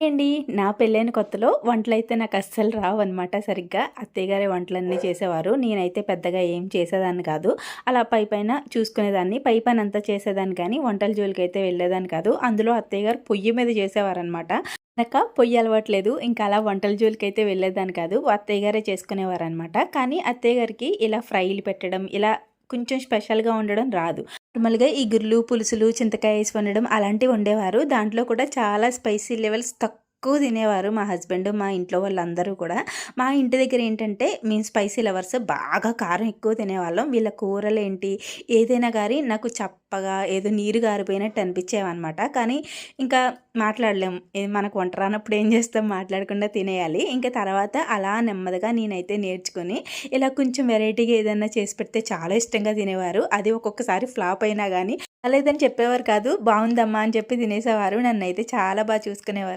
అండి. నా పెళ్ళైన కొత్తలో వంటలైతే నాకు అస్సలు రావన్నమాట సరిగ్గా. అత్తయ్య గారే వంటలన్నీ చేసేవారు. నేనైతే పెద్దగా ఏం చేసేదాన్ని కాదు. అలా పైపైన చూసుకునేదాన్ని. పై పనంతా చేసేదాన్ని కానీ వంటల జోలికైతే వెళ్ళేదాన్ని కాదు. అందులో అత్తయ్య గారు పొయ్యి మీద చేసేవారనమాట. నాకు పొయ్యి అలవాటు లేదు. ఇంకా అలా వంటల జోలికైతే వెళ్ళేదాన్ని కాదు. అత్తయ్య గారే చేసుకునేవారనమాట. కానీ అత్తయ్య గారికి ఇలా ఫ్రైలు పెట్టడం, ఇలా కొంచెం స్పెషల్‌గా వండడం రాదు. నార్మల్‌గా ఇగుర్లు, పులుసులు, చింతకాయ ఏసి వండడం అలాంటివి వండేవారు. దాంట్లో కూడా చాలా స్పైసీ లెవెల్స్ తక్కువ తినేవారు మా హస్బెండ్, మా ఇంట్లో వాళ్ళందరూ కూడా. మా ఇంటి దగ్గర ఏంటంటే మేము స్పైసీ లవర్స్, బాగా కారం ఎక్కువ తినేవాళ్ళం. వీళ్ళ కూరలేంటి ఏదైనా గాని నాకు చప్పగా ఏదో నీరు గారిపోయినట్టు అనిపించేవన్నమాట. కానీ ఇంకా మాట్లాడలేం. మనకు వంట రానప్పుడు ఏం చేస్తాం, మాట్లాడకుండా తినేయాలి. ఇంకా తర్వాత అలా నెమ్మదిగా నేనైతే నేర్చుకొని ఇలా కొంచెం వెరైటీగా ఏదన్నా చేసి పెడితే చాలా ఇష్టంగా తినేవారు. అది ఒక్కొక్కసారి ఫ్లాప్ అయినా గానీ బాలేదని చెప్పేవారు కాదు. బావుందమ్మా అని చెప్పి తినేసేవారు. నన్నైతే చాలా చూసుకునేవారు.